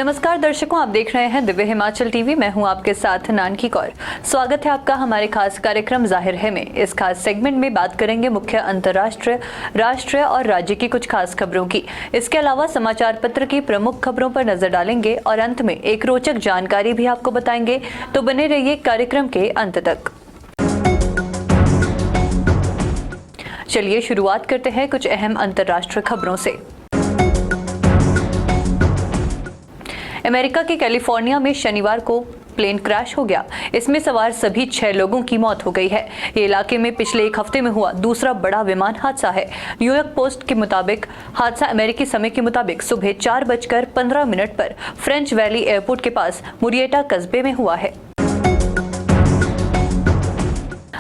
नमस्कार दर्शकों, आप देख रहे हैं दिव्य हिमाचल टीवी। मैं हूं आपके साथ नानकी कौर। स्वागत है आपका हमारे खास कार्यक्रम जाहिर है में। इस खास सेगमेंट में बात करेंगे मुख्य अंतर्राष्ट्रीय, राष्ट्रीय और राज्य की कुछ खास खबरों की। इसके अलावा समाचार पत्र की प्रमुख खबरों पर नजर डालेंगे और अंत में एक रोचक जानकारी भी आपको बताएंगे। तो बने रहिए कार्यक्रम के अंत तक। चलिए शुरुआत करते हैं कुछ अहम अंतर्राष्ट्रीय खबरों से। अमेरिका के कैलिफोर्निया में शनिवार को प्लेन क्रैश हो गया। इसमें सवार सभी 6 लोगों की मौत हो गई है। ये इलाके में पिछले एक हफ्ते में हुआ दूसरा बड़ा विमान हादसा है। न्यूयॉर्क पोस्ट के मुताबिक हादसा अमेरिकी समय के मुताबिक सुबह 4:15 पर फ्रेंच वैली एयरपोर्ट के पास मुरिएटा कस्बे में हुआ है।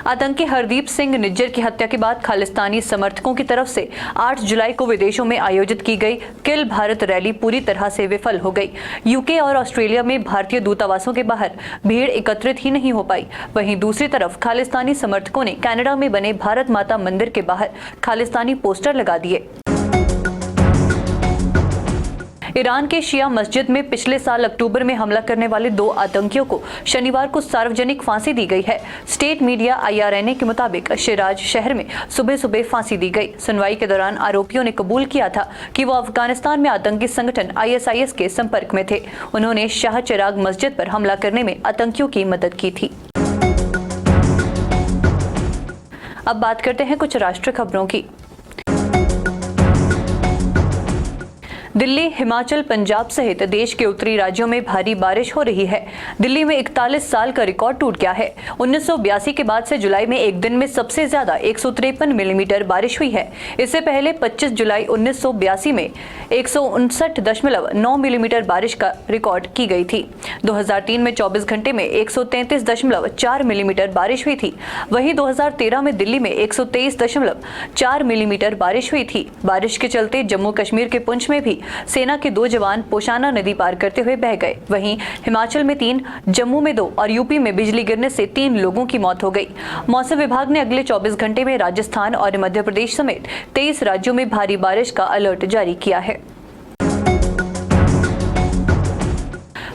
आतंकी हरदीप सिंह निज्जर की हत्या के बाद खालिस्तानी समर्थकों की तरफ से 8 जुलाई को विदेशों में आयोजित की गई किल भारत रैली पूरी तरह से विफल हो गई। यूके और ऑस्ट्रेलिया में भारतीय दूतावासों के बाहर भीड़ एकत्रित ही नहीं हो पाई। वहीं दूसरी तरफ खालिस्तानी समर्थकों ने कनाडा में बने भारत माता मंदिर के बाहर खालिस्तानी पोस्टर लगा दिए। ईरान के शिया मस्जिद में पिछले साल अक्टूबर में हमला करने वाले 2 आतंकियों को शनिवार को सार्वजनिक फांसी दी गई है। स्टेट मीडिया IRNA के मुताबिक शिराज शहर में सुबह सुबह फांसी दी गई। सुनवाई के दौरान आरोपियों ने कबूल किया था कि वो अफगानिस्तान में आतंकी संगठन ISIS के संपर्क में थे। उन्होंने शाह चिराग मस्जिद पर हमला करने में आतंकियों की मदद की थी। अब बात करते हैं कुछ राष्ट्रीय खबरों की। दिल्ली, हिमाचल, पंजाब सहित देश के उत्तरी राज्यों में भारी बारिश हो रही है। दिल्ली में 41 साल का रिकॉर्ड टूट गया है। 1982 के बाद से जुलाई में एक दिन में सबसे ज्यादा 153 मिलीमीटर बारिश हुई है। इससे पहले 25 जुलाई 1982 में 159.9 मिलीमीटर बारिश का रिकॉर्ड की गई थी। 2003 में 24 घंटे में 133.4 मिलीमीटर बारिश हुई थी। वहीं 2013 में दिल्ली में 123.4 मिलीमीटर बारिश हुई थी। बारिश के चलते जम्मू कश्मीर के पुंछ में भी सेना के 2 जवान पोशाना नदी पार करते हुए बह गए। वहीं हिमाचल में 3, जम्मू में 2 और यूपी में बिजली गिरने से 3 लोगों की मौत हो गई। मौसम विभाग ने अगले 24 घंटे में राजस्थान और मध्य प्रदेश समेत 23 राज्यों में भारी बारिश का अलर्ट जारी किया है।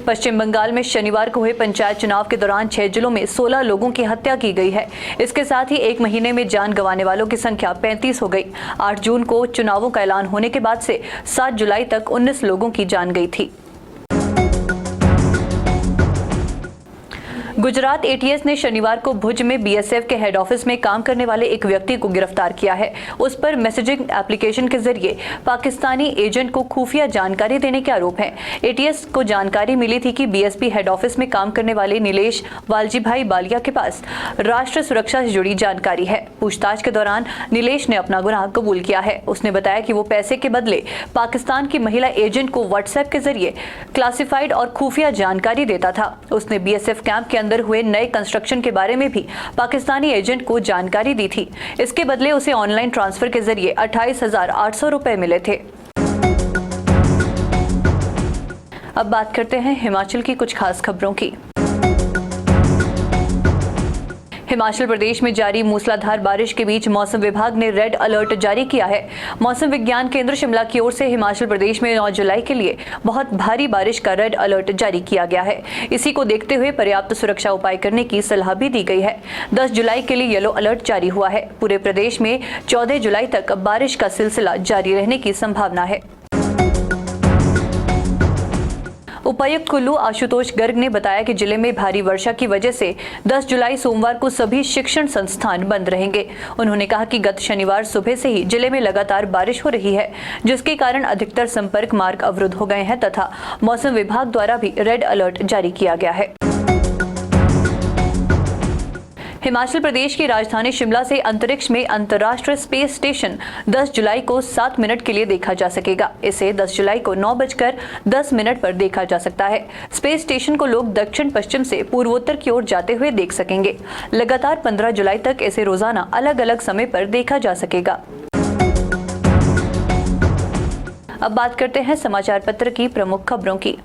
पश्चिम बंगाल में शनिवार को हुए पंचायत चुनाव के दौरान 6 जिलों में 16 लोगों की हत्या की गई है। इसके साथ ही एक महीने में जान गंवाने वालों की संख्या 35 हो गई। 8 जून को चुनावों का ऐलान होने के बाद से 7 जुलाई तक 19 लोगों की जान गई थी। गुजरात ATS ने शनिवार को भुज में BSF के हेड ऑफिस में काम करने वाले एक व्यक्ति को गिरफ्तार किया है। उस पर मैसेजिंग एप्लीकेशन के जरिए पाकिस्तानी एजेंट को खुफिया जानकारी देने के आरोप हैं। ATS को जानकारी मिली थी कि BSP हेड ऑफिस में काम करने वाले नीलेश वालजीभाई बालिया के पास राष्ट्र सुरक्षा से जुड़ी जानकारी है। पूछताछ के दौरान नीलेश ने अपना गुनाह कबूल किया है। उसने बताया कि वो पैसे के बदले पाकिस्तान की महिला एजेंट को व्हाट्सएप के जरिए क्लासिफाइड और खुफिया जानकारी देता था। उसने BSF कैंप के अंदर हुए नए कंस्ट्रक्शन के बारे में भी पाकिस्तानी एजेंट को जानकारी दी थी। इसके बदले उसे ऑनलाइन ट्रांसफर के जरिए 28,800 रुपए मिले थे। अब बात करते हैं हिमाचल की कुछ खास खबरों की। हिमाचल प्रदेश में जारी मूसलाधार बारिश के बीच मौसम विभाग ने रेड अलर्ट जारी किया है। मौसम विज्ञान केंद्र शिमला की ओर से हिमाचल प्रदेश में 9 जुलाई के लिए बहुत भारी बारिश का रेड अलर्ट जारी किया गया है। इसी को देखते हुए पर्याप्त सुरक्षा उपाय करने की सलाह भी दी गई है। 10 जुलाई के लिए येलो अलर्ट जारी हुआ है। पूरे प्रदेश में 14 जुलाई तक बारिश का सिलसिला जारी रहने की संभावना है। उपायुक्त कुल्लू आशुतोष गर्ग ने बताया कि जिले में भारी वर्षा की वजह से 10 जुलाई सोमवार को सभी शिक्षण संस्थान बंद रहेंगे। उन्होंने कहा कि गत शनिवार सुबह से ही जिले में लगातार बारिश हो रही है, जिसके कारण अधिकतर संपर्क मार्ग अवरुद्ध हो गए हैं तथा मौसम विभाग द्वारा भी रेड अलर्ट जारी किया गया है। हिमाचल प्रदेश की राजधानी शिमला से अंतरिक्ष में अंतर्राष्ट्रीय स्पेस स्टेशन 10 जुलाई को 7 मिनट के लिए देखा जा सकेगा। इसे 10 जुलाई को 9:10 पर देखा जा सकता है। स्पेस स्टेशन को लोग दक्षिण पश्चिम से पूर्वोत्तर की ओर जाते हुए देख सकेंगे। लगातार 15 जुलाई तक इसे रोजाना अलग अलग समय पर देखा जा सकेगा। अब बात करते हैं समाचार पत्र की प्रमुख खबरों की।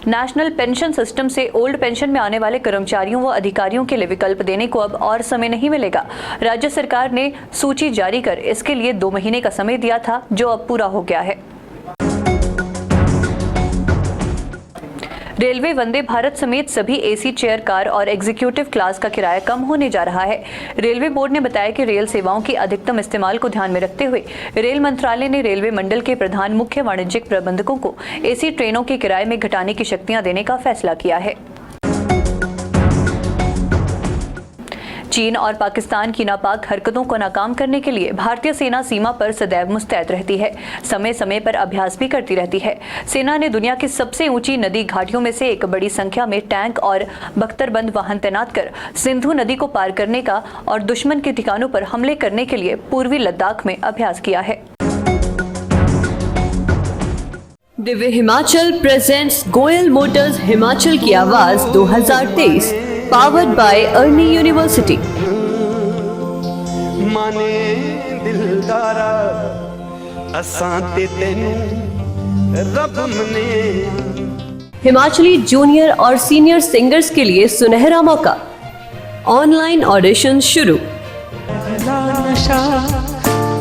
नेशनल पेंशन सिस्टम से ओल्ड पेंशन में आने वाले कर्मचारियों व अधिकारियों के लिए विकल्प देने को अब और समय नहीं मिलेगा। राज्य सरकार ने सूची जारी कर इसके लिए 2 महीने का समय दिया था, जो अब पूरा हो गया है। रेलवे वंदे भारत समेत सभी एसी चेयर कार और एग्जीक्यूटिव क्लास का किराया कम होने जा रहा है। रेलवे बोर्ड ने बताया कि रेल सेवाओं की अधिकतम इस्तेमाल को ध्यान में रखते हुए रेल मंत्रालय ने रेलवे मंडल के प्रधान मुख्य वाणिज्यिक प्रबंधकों को एसी ट्रेनों के किराए में घटाने की शक्तियां देने का फैसला किया है। चीन और पाकिस्तान की नापाक हरकतों को नाकाम करने के लिए भारतीय सेना सीमा पर सदैव मुस्तैद रहती है, समय समय पर अभ्यास भी करती रहती है। सेना ने दुनिया की सबसे ऊंची नदी घाटियों में से एक बड़ी संख्या में टैंक और बख्तरबंद वाहन तैनात कर सिंधु नदी को पार करने का और दुश्मन के ठिकानों पर हमले करने के लिए पूर्वी लद्दाख में अभ्यास किया है। दिव्य हिमाचल प्रेजेंट्स गोयल मोटर्स हिमाचल की आवाज 2023 पावर्ड बाय अर्नी यूनिवर्सिटी। माने दिलदारा असां ते तैनू रब मने। हिमाचली जूनियर और सीनियर सिंगर्स के लिए सुनहरा मौका, ऑनलाइन ऑडिशन शुरू। पहला नशा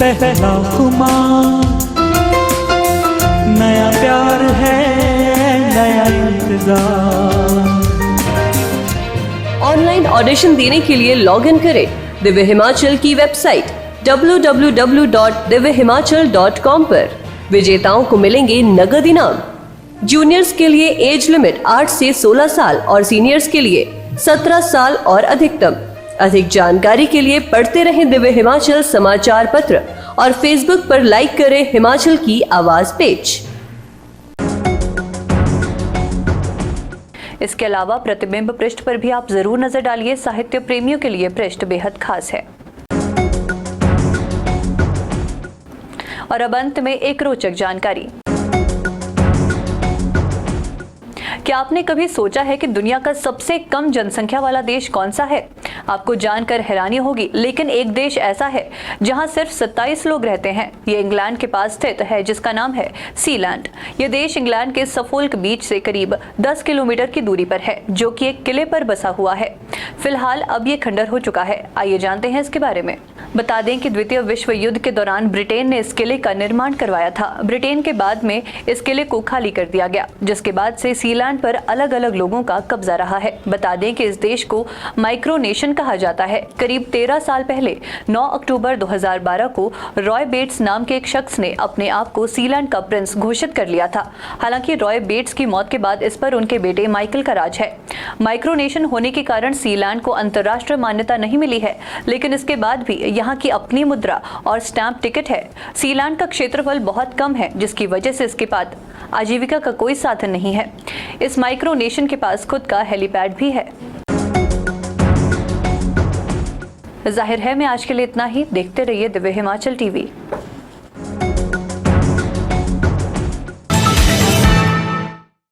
पहला खुमार, नया प्यार है नया इंतजार। ऑनलाइन ऑडिशन देने के लिए लॉग इन करें दिव्य हिमाचल की वेबसाइट www.divyhimachal.com पर। विजेताओं को मिलेंगे नगद इनाम। जूनियर्स के लिए एज लिमिट 8 से 16 साल और सीनियर्स के लिए 17 साल और अधिकतम। अधिक जानकारी के लिए पढ़ते रहें दिव्य हिमाचल समाचार पत्र और फेसबुक पर लाइक करें हिमाचल की आवाज पेज। इसके अलावा प्रतिबिंब पृष्ठ पर भी आप जरूर नजर डालिए। साहित्य प्रेमियों के लिए पृष्ठ बेहद खास है। और अब अंत में एक रोचक जानकारी। क्या आपने कभी सोचा है कि दुनिया का सबसे कम जनसंख्या वाला देश कौन सा है? आपको जानकर हैरानी होगी, लेकिन एक देश ऐसा है जहां सिर्फ 27 लोग रहते हैं। ये इंग्लैंड के पास स्थित है, जिसका नाम है सीलैंड। ये देश इंग्लैंड के सफोल्क बीच से करीब 10 किलोमीटर की दूरी पर है, जो कि एक किले पर बसा हुआ है। फिलहाल अब ये खंडर हो चुका है। आइए जानते हैं इसके बारे में। बता दें कि द्वितीय विश्व युद्ध के दौरान ब्रिटेन ने इस किले का निर्माण करवाया था। ब्रिटेन के बाद में इस किले को खाली कर दिया गया, जिसके बाद से सीलैंड पर अलग अलग लोगों का कब्जा रहा है। बता दें कि इस देश को माइक्रोनेशन कहा जाता है। करीब 13 साल पहले 9 अक्टूबर 2012 को रॉय बेट्स नाम के एक शख्स ने अपने आप को सीलैंड का प्रिंस घोषित कर लिया था। हालांकि रॉय बेट्स की मौत के बाद इस पर उनके बेटे माइकल का राज है। माइक्रोनेशन होने के कारण सीलैंड को अंतर्राष्ट्रीय मान्यता नहीं मिली है, लेकिन इसके बाद भी यहाँ की अपनी मुद्रा और स्टैंप टिकट है। सीलैंड का क्षेत्रफल बहुत कम है, जिसकी वजह से इसके पास आजीविका का कोई साधन नहीं है। इस माइक्रोनेशन के पास खुद का हेलीपैड भी है। जाहिर है मैं आज के लिए इतना ही। देखते रहिए दिव्य हिमाचल टीवी।